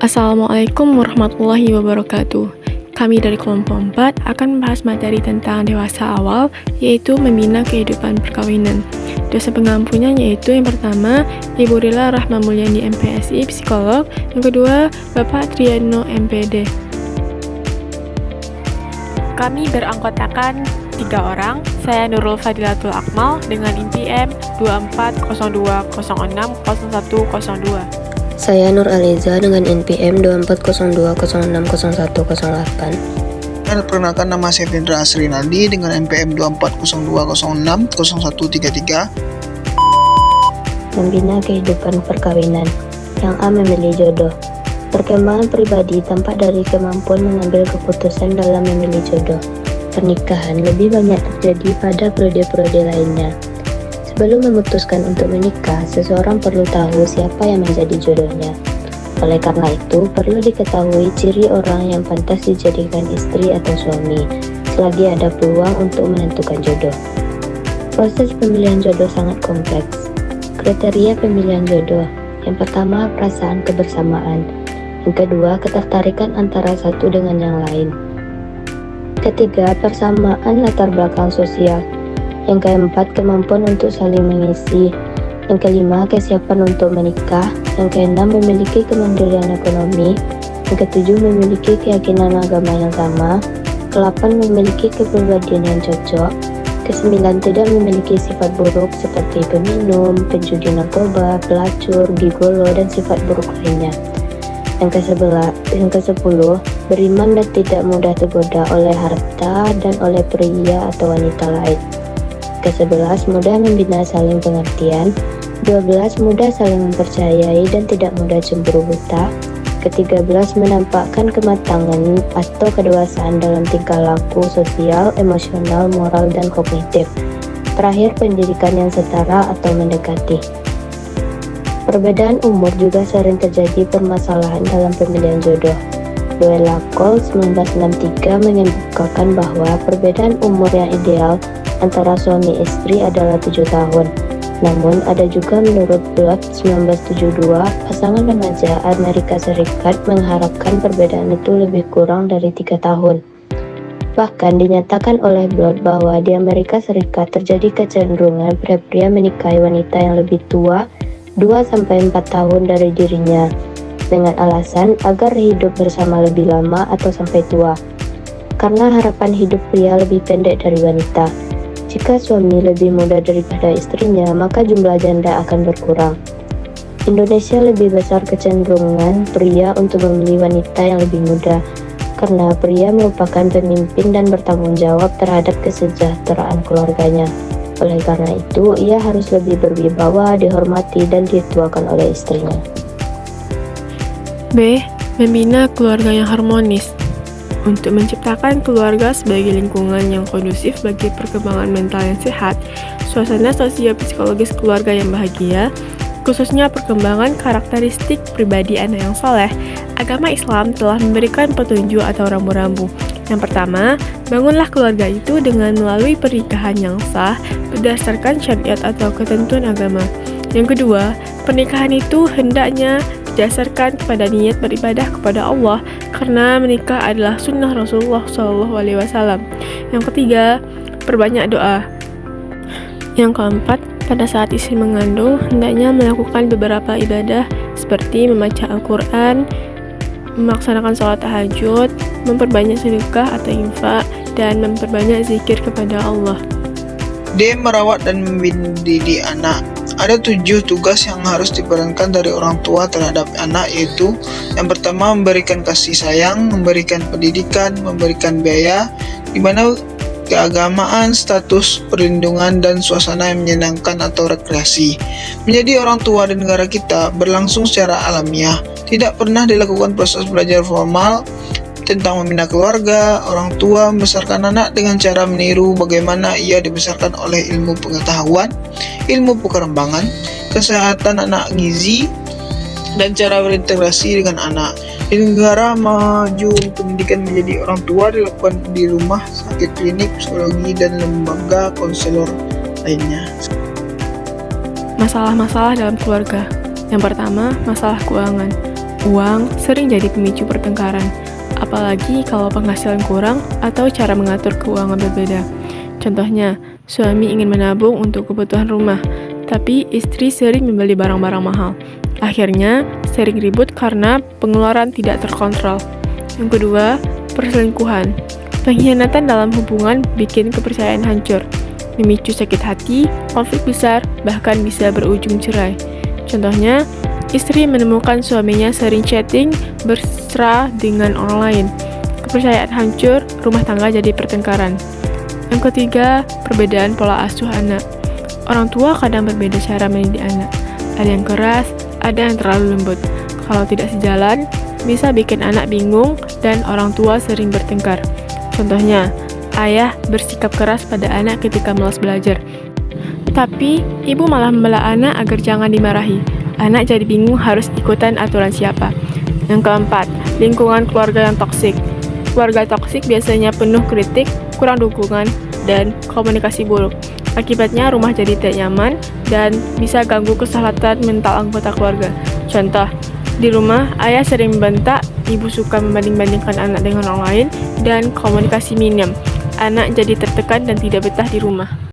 Assalamualaikum warahmatullahi wabarakatuh. Kami dari kelompok 4 akan membahas materi tentang dewasa awal, yaitu membina kehidupan perkawinan. Dosen pengampunya yaitu yang pertama, Ibu Rila Rahma Mulyani MPSI, psikolog. Yang kedua, Bapak Triano MPD. Kami beranggotakan 3 orang. Saya Nurul Fadilatul Akmal dengan NPM 2402060102. Saya Nur Aliza dengan NPM 2402060108. Perkenalkan, nama saya Fendra Asrinaldi dengan NPM 2402060133. Membina kehidupan perkawinan. Yang A. Memilih jodoh. Perkembangan pribadi tampak dari kemampuan mengambil keputusan dalam memilih jodoh. Pernikahan lebih banyak terjadi pada periode-periode lainnya. Sebelum memutuskan untuk menikah, seseorang perlu tahu siapa yang menjadi jodohnya. Oleh karena itu, perlu diketahui ciri orang yang pantas dijadikan istri atau suami, selagi ada peluang untuk menentukan jodoh. Proses pemilihan jodoh sangat kompleks. Kriteria pemilihan jodoh. Yang pertama, perasaan kebersamaan. Yang kedua, ketertarikan antara satu dengan yang lain. Ketiga, persamaan latar belakang sosial. Yang keempat, kemampuan untuk saling mengisi. Yang kelima, kesiapan untuk menikah. Yang keenam, memiliki kemandirian ekonomi. Yang ketujuh, memiliki keyakinan agama yang sama. Kelapan, memiliki kepribadian yang cocok. Kesembilan, tidak memiliki sifat buruk seperti peminum, penjudi narkoba, pelacur, gigolo, dan sifat buruk lainnya. Yang ke-10, beriman dan tidak mudah tergoda oleh harta dan oleh pria atau wanita lain. Ke-11, mudah membina saling pengertian. 12, mudah saling mempercayai dan tidak mudah cemburu buta. Ke-13, menampakkan kematangan atau kedewasaan dalam tingkah laku sosial, emosional, moral, dan kognitif. Terakhir, pendidikan yang setara atau mendekati. Perbedaan umur juga sering terjadi permasalahan dalam pemilihan jodoh. Luella Cole 1963 mengemukakan bahwa perbedaan umur yang ideal antara suami istri adalah 7 tahun. Namun, ada juga menurut Blood 1972, pasangan remaja Amerika Serikat mengharapkan perbedaan itu lebih kurang dari 3 tahun. Bahkan dinyatakan oleh Blood bahwa di Amerika Serikat terjadi kecenderungan pria-pria menikahi wanita yang lebih tua 2-4 tahun dari dirinya, dengan alasan agar hidup bersama lebih lama atau sampai tua. Karena harapan hidup pria lebih pendek dari wanita. Jika suami lebih muda daripada istrinya, maka jumlah janda akan berkurang. Indonesia lebih besar kecenderungan pria untuk memilih wanita yang lebih muda, karena pria merupakan pemimpin dan bertanggung jawab terhadap kesejahteraan keluarganya. Oleh karena itu, ia harus lebih berwibawa, dihormati, dan dituakan oleh istrinya. B. Membina keluarga yang harmonis. Untuk menciptakan keluarga sebagai lingkungan yang kondusif bagi perkembangan mental yang sehat, suasana sosio-psikologis keluarga yang bahagia, khususnya perkembangan karakteristik pribadi anak yang soleh, agama Islam telah memberikan petunjuk atau rambu-rambu. Yang pertama, bangunlah keluarga itu dengan melalui pernikahan yang sah berdasarkan syariat atau ketentuan agama. Yang kedua, pernikahan itu hendaknya didasarkan kepada niat beribadah kepada Allah, karena menikah adalah sunnah Rasulullah SAW. Yang ketiga, perbanyak doa. Yang keempat, pada saat istri mengandung, hendaknya melakukan beberapa ibadah seperti membaca Al-Quran, melaksanakan sholat tahajud, memperbanyak sedekah atau infak, dan memperbanyak zikir kepada Allah. D. Merawat dan mendidik anak. Ada 7 tugas yang harus diperankan dari orang tua terhadap anak, yaitu yang pertama, memberikan kasih sayang, memberikan pendidikan, memberikan biaya, di mana keagamaan, status, perlindungan, dan suasana yang menyenangkan atau rekreasi. Menjadi orang tua di negara kita berlangsung secara alamiah. Tidak pernah dilakukan proses belajar formal tentang membina keluarga. Orang tua membesarkan anak dengan cara meniru bagaimana ia dibesarkan oleh ilmu pengetahuan, ilmu pengembangan, kesehatan anak, gizi, dan cara berintegrasi dengan anak. Di negara maju, pendidikan menjadi orang tua dilakukan di rumah sakit, klinik, psikologi, dan lembaga konselor lainnya. Masalah-masalah dalam keluarga. Yang pertama, masalah keuangan. uang sering jadi pemicu pertengkaran, apalagi kalau penghasilan kurang atau cara mengatur keuangan berbeda. Contohnya, suami ingin menabung untuk kebutuhan rumah, tapi istri sering membeli barang-barang mahal. Akhirnya, sering ribut karena pengeluaran tidak terkontrol. Yang kedua, perselingkuhan. Pengkhianatan dalam hubungan bikin kepercayaan hancur, memicu sakit hati, konflik besar, bahkan bisa berujung cerai. Contohnya, istri menemukan suaminya sering chatting mesra dengan orang lain. Kepercayaan hancur, rumah tangga jadi pertengkaran. Yang ketiga, perbedaan pola asuh anak. Orang tua kadang berbeda cara mendidik anak. Ada yang keras, ada yang terlalu lembut. Kalau tidak sejalan, bisa bikin anak bingung dan orang tua sering bertengkar. Contohnya, ayah bersikap keras pada anak ketika malas belajar. Tapi, ibu malah membela anak agar jangan dimarahi. Anak jadi bingung harus ikutan aturan siapa. Yang keempat, lingkungan keluarga yang toksik. Keluarga toksik biasanya penuh kritik, kurang dukungan, dan komunikasi buruk. Akibatnya rumah jadi tidak nyaman dan bisa ganggu kesehatan mental anggota keluarga. Contoh, di rumah ayah sering membentak, ibu suka membanding-bandingkan anak dengan orang lain, dan komunikasi minim. Anak jadi tertekan dan tidak betah di rumah.